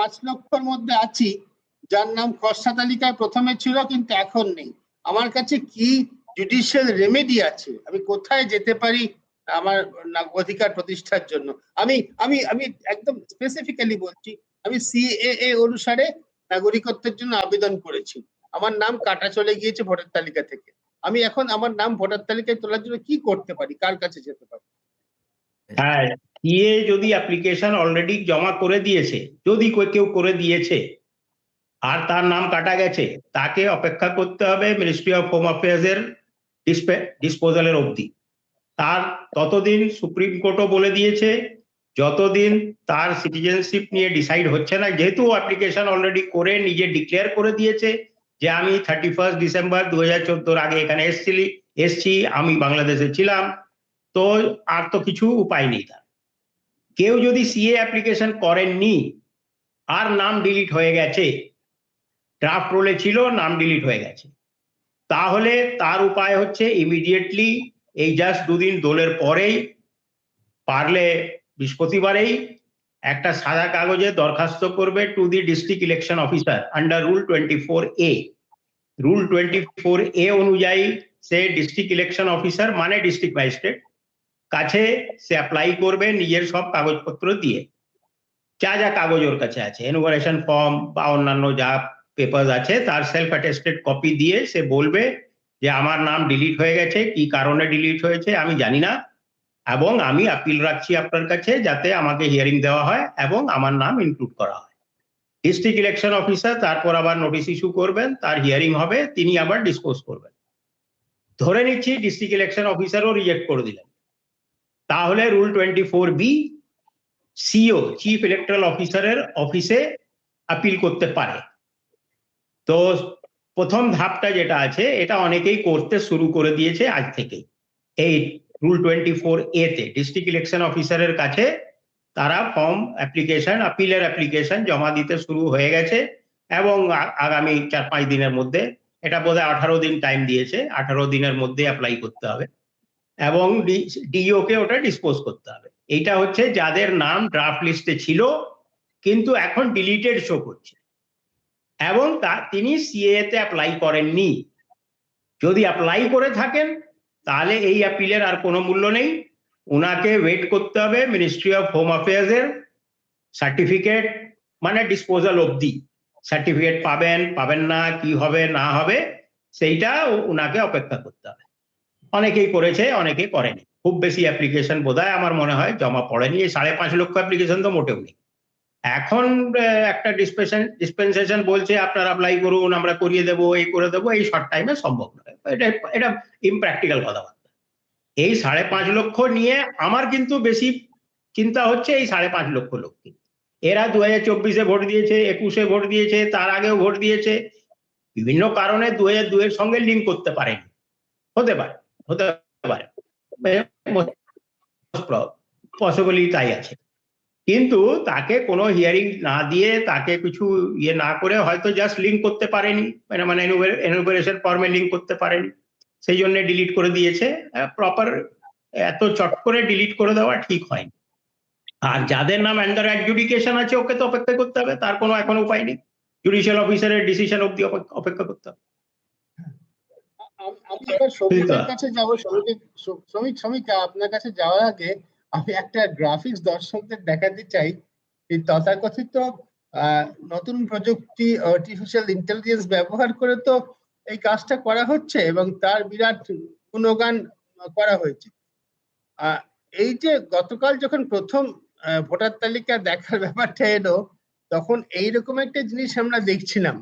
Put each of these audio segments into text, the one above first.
5 লক্ষর মধ্যে আছি যার নাম খসড়া তালিকায় প্রথমে ছিল কিন্তু এখন নেই। আমার কাছে কি জুডিশিয়াল রেমেডি আছে? আমি কোথায় যেতে পারি আমার অধিকার প্রতিষ্ঠার জন্য? আমি আমি আমি একদম স্পেসিফিক্যালি বলছি, আমি সিএএ অনুসারে নাগরিকত্বের জন্য আবেদন করেছি। আমার নাম কাটা চলে গিয়েছে ভোটার তালিকা থেকে। আমি এখন আমার নাম ভোটার তালিকায় তোলার জন্য কি করতে পারি, কার কাছে যেতে পারি? হ্যাঁ, সিএ যদি অ্যাপ্লিকেশন অলরেডি জমা করে দিয়েছে, যদি কেউ করে দিয়েছে আর তার নাম কাটা গেছে, তাকে অপেক্ষা করতে হবে মিনিস্ট্রি অফ হোম অ্যাফেয়ার্স এর ডিসপোজালের অবধি। তার ততদিন সুপ্রিম কোর্টও বলে দিয়েছে, যতদিন তার সিটিজেনশিপ নিয়ে ডিসাইড হচ্ছে না, যেহেতু অ্যাপ্লিকেশন অলরেডি করে নিজে ডিক্লেয়ার করে দিয়েছে যে আমি 31 ডিসেম্বর 2014 আগে এখানে এসছি, আমি বাংলাদেশে ছিলাম, তো আর তো কিছু উপায় নেই তার। কেউ যদি সিএ অ্যাপ্লিকেশন করেননি আর নাম ডিলিট হয়ে গেছে, ড্রাফট রোলে ছিল, নাম ডিলিট হয়ে গেছে, তাহলে তার উপায় হচ্ছে ইমিডিয়েটলি এই জাস্ট 2 দিন দোলের পরেই, পারলে বৃহস্পতিবারেই, একটা সাদা কাগজে দরখাস্ত করবে to the district election officer under rule 24A। Rule 24A অনুযায়ী সে ডিস্ট্রিক্ট ইলেকশন অফিসার মানে ডিস্ট্রিক্ট ম্যাজিস্ট্রেট কাছে সে অ্যাপ্লাই করবে নিজের সব কাগজপত্র দিয়ে, যা যা কাগজ ওর কাছে আছে, এনুমারেশন ফর্ম বা অন্যান্য যা পেপার আছে, তার সেলফ অ্যাটেস্টেড কপি দিয়ে সে বলবে যে আমার নাম ডিলিট হয়ে গেছে, কি কারণে ডিলিট হয়েছে আমি জানি না, এবং আমি আপিল রাখছি আপনার কাছে যাতে আমাকে হিয়ারিং দেওয়া হয় এবং আমার নাম ইনক্লুড করা হয়। ডিস্ট্রিক্ট ইলেকশন অফিসার তারপর আবার নোটিশ ইস্যু করবেন, তার হিয়ারিং হবে, তিনি আবার ডিসপোজ করবেন। ধরে নিচ্ছি ডিস্ট্রিক্ট ইলেকশন অফিসারও রিজেক্ট করে দিলেন, তাহলে rule 24B CO chief electoral অফিসারের অফিসে আপিল করতে পারে। তো প্রথম ধাপটা যেটা আছে, এটা অনেকেই করতে শুরু করে দিয়েছে আজ থেকেই। এই রুল 24A তে ডিস্ট্রিক্ট ইলেকশন অফিসারের কাছে তারা ফর্ম অ্যাপ্লিকেশন, আপিলের অ্যাপ্লিকেশন জমা দিতে শুরু হয়ে গেছে, এবং আগামী 4-5 দিনের মধ্যে, এটা বোধহয় 18 দিন টাইম দিয়েছে, 18 দিনের মধ্যে অ্যাপ্লাই করতে হবে এবং ডিইও কে ওটা ডিসপোজ করতে হবে। এইটা হচ্ছে যাদের নাম ড্রাফট লিস্টে ছিল কিন্তু এখন ডিলিটেড শো করছে এবং তিনি সিএ তে অ্যাপ্লাই করেননি। যদি অ্যাপ্লাই করে থাকেন তাহলে এই অ্যাপিলের আর কোনো মূল্য নেই, উনাকে ওয়েট করতে হবে মিনিস্ট্রি অফ হোম অ্যাফেয়ার্স এর সার্টিফিকেট মানে ডিসপোজাল অবধি। সার্টিফিকেট পাবেন পাবেন না, কি হবে না হবে, সেইটা উনাকে অপেক্ষা করতে হবে। অনেকেই করেছে, অনেকে করেনি। খুব বেশি অ্যাপ্লিকেশন বোধহয় আমার মনে হয় জমা পড়েনি, 5.5 লক্ষ অ্যাপ্লিকেশন তো মোটেও নেই। এখন একটা ডিসপেনসেশন বলছে আপনারা অ্যাপ্লাই করুন, আমরা করিয়ে দেবো, এই করে দেবো, এই শর্ট টাইমে সম্ভব নয়, এটা ইমপ্র্যাকটিক্যাল কথাবার্তা। এই 5.5 লক্ষ নিয়ে আমার কিন্তু বেশি চিন্তা হচ্ছে এই 5.5 লক্ষ লোককে। এরা 2024-এ ভোট দিয়েছে, 21-এ ভোট দিয়েছে, তার আগেও ভোট দিয়েছে, বিভিন্ন কারণে 2002 এর সঙ্গে লিঙ্ক করতে পারেনি, হতে পারে পসিবলি তাই আছে, কিন্তু তাকে কোনো হিয়ারিং না দিয়ে, তাকে কিছু ইয়ে না করে হয়তো জাস্ট লিঙ্ক করতে পারেনি, মানে এনুমারেশন ফর্মে লিঙ্ক করতে পারেনি, সেই জন্য ডিলিট করে দিয়েছে। প্রপার এত চট করে ডিলিট করে দেওয়া ঠিক হয়নি। আর যাদের নাম আন্ডার অ্যাডজুডিকেশন আছে ওকে তো অপেক্ষা করতে হবে, তার কোনো এখন উপায় নেই, জুডিশিয়াল অফিসারের ডিসিশন অবধি অপেক্ষা করতে হবে। আমি এবার শ্রমিকের কাছে যাবো। শ্রমিকা, আপনার কাছে যাওয়ার আগে আমি একটা গ্রাফিক্স দর্শকদের দেখাতে চাই। এই তথাকথিত নতুন প্রযুক্তি আর্টিফিশিয়াল ইন্টেলিজেন্স ব্যবহার করে তো এই কাজটা করা হচ্ছে এবং তার বিরাট গুণগান করা হয়েছে। এই যে গতকাল যখন প্রথম ভোটার তালিকা দেখার ব্যাপারটা এলো, তখন এইরকম একটা জিনিস আমরা দেখছিলাম।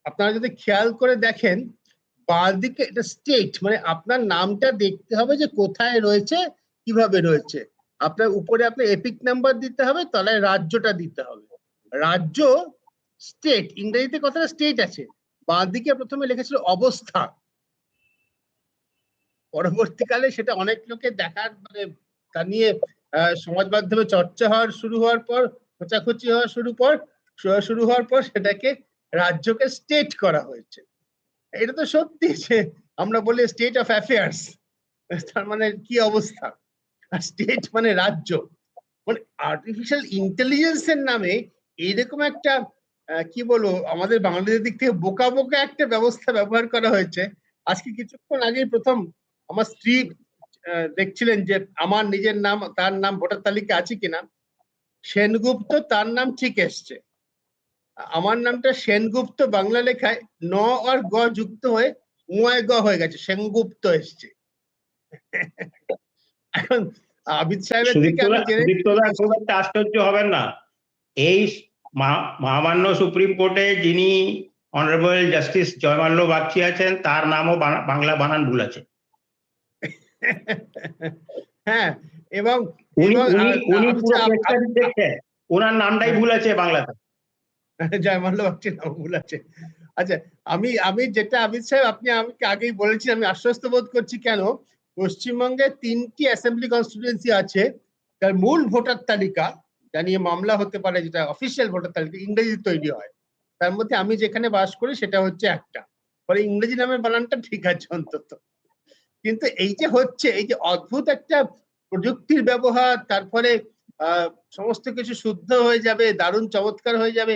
আপনারা যদি খেয়াল করে দেখেন, বাঁ দিকে এটা স্টেট, মানে আপনার নামটা দেখতে হবে যে কোথায় রয়েছে, কিভাবে রয়েছে। আপনার উপরে আপনার এপিক নাম্বার দিতে হবে, তলায় রাজ্যটা দিতে হবে। রাজ্য স্টেট, ইংরেজিতে কথাটা স্টেট আছে। বাঁ দিকে প্রথমে লিখেছিল অবস্থা, পরবর্তীকালে সেটা অনেক লোকের দেখার মানে তা নিয়ে সমাজ মাধ্যমে চর্চা শুরু হওয়ার পর, খোঁচাখুচি হওয়া শুরু হওয়ার পর সেটাকে রাজ্যকে স্টেট করা হয়েছে। এটা তো সত্যি যে আমরা বলি স্টেট অফ অ্যাফেয়ার্স, তার মানে কি অবস্থা, স্টেট মানে রাজ্য। মানে আর্টিফিশিয়াল ইন্টেলিজেন্সের নামে এইরকম একটা কি বলবো, আমাদের বাঙালিদের দিক থেকে বোকা বোকা একটা ব্যবস্থা ব্যবহার করা হয়েছে। আজকে কিছুক্ষণ আগেই প্রথম আমার স্ত্রী দেখছিলেন যে আমার নিজের নাম, তার নাম ভোটার তালিকা আছে কিনা। সেনগুপ্ত তার নাম ঠিক এসছে, আমার নামটা সেনগুপ্ত বাংলা লেখায় ন আর গ যুক্ত হয়ে উয়ায় গ হয়ে গেছে, সেনগুপ্ত এসছে। এখন আবিদ সাহেবের থেকে আমি জেনে খুব একটা আশ্চর্য হবেন না, এই মহামান্য সুপ্রিম কোর্টে যিনি অনারেবল জাস্টিস জয়মাল্য বাগচি আছেন, তার নামও বাংলা বানান ভুল আছে। হ্যাঁ, এবং ওনার নামটাই ভুল আছে বাংলাতে, জয়মাল্য বাগচির নাম ভুল আছে। আচ্ছা, আমি যেটা আবিদ সাহেব আপনি আমাকে আগেই বলেছি, আমি আশ্বস্ত বোধ করছি। কেন? পশ্চিমবঙ্গে 3টি অ্যাসেম্বলি কনস্টিটিউয়েন্সি আছে, তার মূল ভোটার তালিকা যা নিয়ে মামলা হতে পারে, যেটা অফিসিয়াল ভোটার তালিকা ইংরেজি তৈরি হয়, তার মধ্যে আমি যেখানে বাস করি সেটা হচ্ছে একটা। পরে ইংরেজি নামের বানানটা ঠিক আছে অন্তত। কিন্তু এই যে হচ্ছে, এই যে অদ্ভুত একটা প্রযুক্তির ব্যবহার, তারপরে সমস্ত কিছু শুদ্ধ হয়ে যাবে, দারুণ চমৎকার হয়ে যাবে,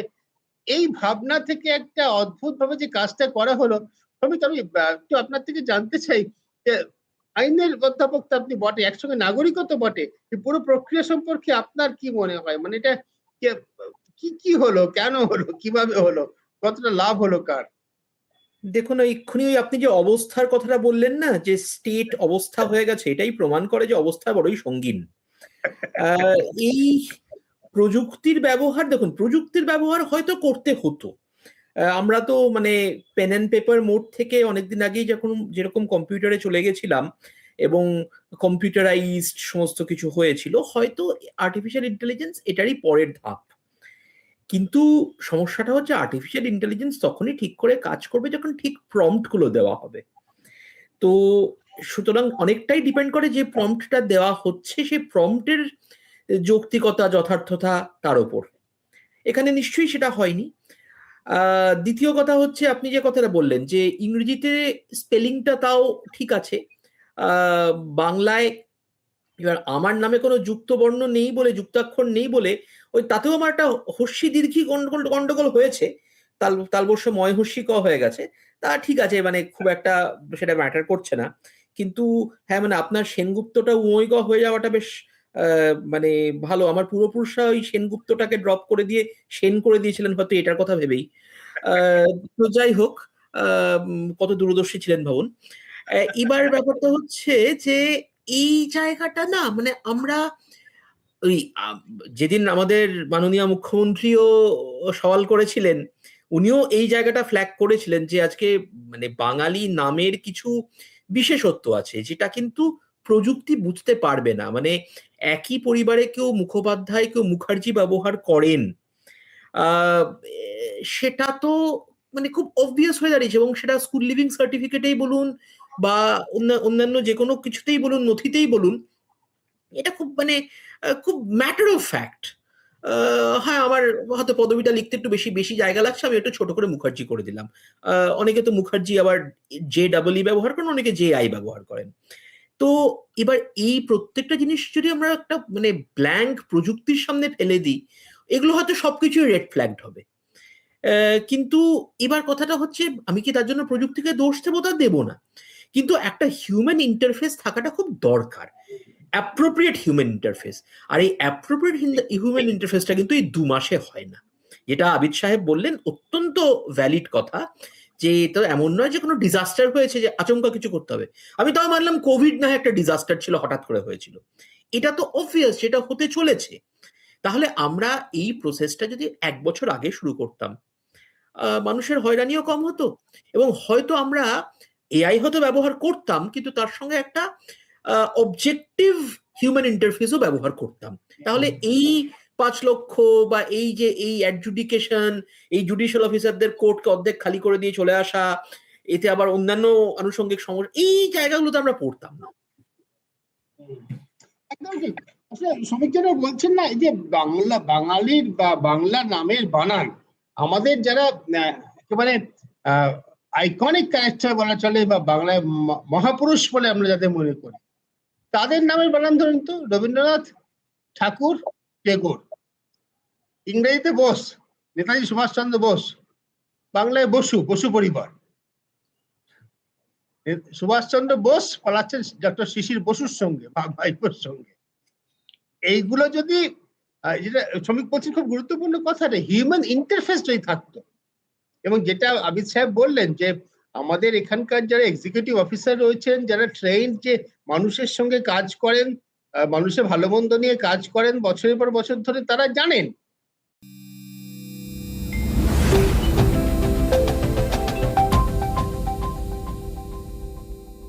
এই ভাবনা থেকে একটা অদ্ভুত ভাবে যে কাজটা করা হলো। আমি একটু আপনার থেকে জানতে চাই যে আইনের অধ্যাপক তো আপনি বটে, একসঙ্গে নাগরিকও তো বটে, এই পুরো প্রক্রিয়া সম্পর্কে আপনার কি মনে হয়? মানে এটা কি কি হলো, কেন হলো, কিভাবে হলো, কতটা লাভ হলো কার? দেখুন, এক্ষুনি আপনি যে অবস্থার কথাটা বললেন না, যে স্টেট অবস্থা হয়ে গেছে, এটাই প্রমাণ করে যে অবস্থা বড়ই সঙ্গীন। এই প্রযুক্তির ব্যবহার, দেখুন প্রযুক্তির ব্যবহার হয়তো করতে হতো। আমরা তো মানে পেন অ্যান্ড পেপার মোড থেকে অনেকদিন আগেই যখন যেরকম কম্পিউটারে চলে গেছিলাম এবং কম্পিউটারাইজড সমস্ত কিছু হয়েছিল, হয়তো আর্টিফিশিয়াল ইন্টেলিজেন্স এটারই পরের ধাপ। কিন্তু সমস্যাটা হচ্ছে আর্টিফিশিয়াল ইন্টেলিজেন্স তখনই ঠিক করে কাজ করবে যখন ঠিক প্রম্পট গুলো দেওয়া হবে। তো সুতরাং অনেকটাই ডিপেন্ড করে যে প্রম্পটটা দেওয়া হচ্ছে সেই প্রম্পটের যৌক্তিকতা, যথার্থতা তার উপর। এখানে নিশ্চয়ই সেটা হয়নি। দ্বিতীয় কথা হচ্ছে, আপনি যে কথাটা বললেন যে ইংরেজিতে স্পেলিংটা তাও ঠিক আছে, বাংলায় এবার আমার নামে কোনো যুক্তবর্ণ নেই বলে, যুক্তাক্ষর নেই বলে, ওই তাতেও আমার একটা হর্ষি দীর্ঘি গন্ডগোল হয়েছে, তালবর্ষ ময় হর্ষি ক হয়ে গেছে। তা ঠিক আছে, মানে খুব একটা সেটা ম্যাটার করছে না। কিন্তু হ্যাঁ, মানে আপনার সেনগুপ্তটা উমৈ গ হয়ে যাওয়াটা বেশ মানে ভালো। আমার পূর্বপুরুষরা ওই সেনগুপ্তটাকে ড্রপ করে দিয়ে সেন করে দিয়েছিলেন হয়তো এটার কথা ভেবেই। তো যাই হোক, কত দূরদর্শী ছিলেন ভাবুন। এবার ব্যাপারটা হচ্ছে যে এই জায়গাটা না, মানে আমরা ওই যেদিন আমাদের মাননীয় মুখ্যমন্ত্রীও সওয়াল করেছিলেন, উনিও এই জায়গাটা ফ্ল্যাগ করেছিলেন যে আজকে মানে বাঙালি নামের কিছু বিশেষত্ব আছে যেটা কিন্তু প্রযুক্তি বুঝতে পারবে না। মানে একই পরিবারে কেউ মুখোপাধ্যায় কেউ মুখার্জি ব্যবহার করেন, সেটা তো মানে খুব অবভিয়াস হয়ে দাঁড়িয়েছে। এবং সেটা স্কুল লিভিং সার্টিফিকেটেই বলুন বা অন্যান্য যে কোনো কিছুতেই বলুন, নথিতেই বলুন, এটা খুব মানে খুব ম্যাটার অফ ফ্যাক্ট। হ্যাঁ, আমার হয়তো পদবিটা লিখতে একটু বেশি বেশি জায়গা লাগছে, আমি একটু ছোট করে মুখার্জি করে দিলাম। অনেকে তো মুখার্জি আবার JEE ব্যবহার করেন, অনেকে JI ব্যবহার করেন। তো এবার এই প্রত্যেকটা জিনিস যদি আমরা একটা মানে ব্ল্যাঙ্ক প্রযুক্তির সামনে ফেলে দিই, এগুলো হয়তো সবকিছুই রেড ফ্ল্যাগড হবে। কিন্তু এবার কথাটা হচ্ছে, আমি কি তার জন্য প্রযুক্তিকে দোষ দেবো? তা দেবো না, কিন্তু একটা হিউম্যান ইন্টারফেস থাকাটা খুব দরকার, অ্যাপ্রোপ্রিয়েট হিউম্যান ইন্টারফেস। আর এই অ্যাপ্রোপ্রিয়েট হিউম্যান ইন্টারফেসটা কিন্তু এই 2 মাসে হয় না। যেটা আবিদ সাহেব বললেন অত্যন্ত ভ্যালিড কথা, যে তো এমন নয় যে কোনো ডিজাস্টার হয়েছে যে আচমকা কিছু করতে হবে। আমি তাও মানলাম কোভিড না একটা ডিজাস্টার ছিল, হঠাৎ করে হয়েছিল, এটা তো অবভিয়াস, সেটা হতে চলেছে। তাহলে আমরা এই প্রসেসটা যদি 1 বছর আগে শুরু করতাম, মানুষের হয়রানিও কম হতো, এবং হয়তো আমরা AI হয়তো ব্যবহার করতাম, কিন্তু তার সঙ্গে একটা অবজেক্টিভ হিউম্যান ইন্টারফেসও ব্যবহার করতাম। তাহলে এই 5 লক্ষ বা এই যে এই অ্যাডজুডিকেশন, এই জুডিশিয়াল অফিসারদের কোর্টকে অর্ধেক খালি করে দিয়ে চলে আসা, এতে আবার অন্যান্য আনুষঙ্গিক সমস্যা, এই জায়গাগুলোতে আমরা পড়তাম না। একদম ঠিক। আসলে শ্রমিক যারা বলছেন না, এই যে বাঙালির বা বাংলা নামের বানান, আমাদের যারা একেবারে আইকনিক ক্যারেক্টার বলা চলে বা বাংলায় মহাপুরুষ বলে আমরা যাদের মনে করি, তাদের নামের বানান ধরেন তো। রবীন্দ্রনাথ ঠাকুর টেগোর, ইংরেজিতে বোস, নেতাজি সুভাষচন্দ্র বোস, বাংলায় বসু, বসু পরিবার। সুভাষচন্দ্র বোস পালাচ্ছেন ডক্টর শিশির বসুর সঙ্গে বা ভাইপোর সঙ্গে। এইগুলো যদি যেটা শ্রমিক বলছেন খুব গুরুত্বপূর্ণ কথাটা, হিউম্যান ইন্টারফেস যদি থাকতো, এবং যেটা আবিদ সাহেব বললেন যে আমাদের এখানকার যারা এক্সিকিউটিভ অফিসার রয়েছেন, যারা ট্রেন যে মানুষের সঙ্গে কাজ করেন, মানুষের ভালো মন্দ নিয়ে কাজ করেন বছরের পর বছর ধরে, তারা জানেন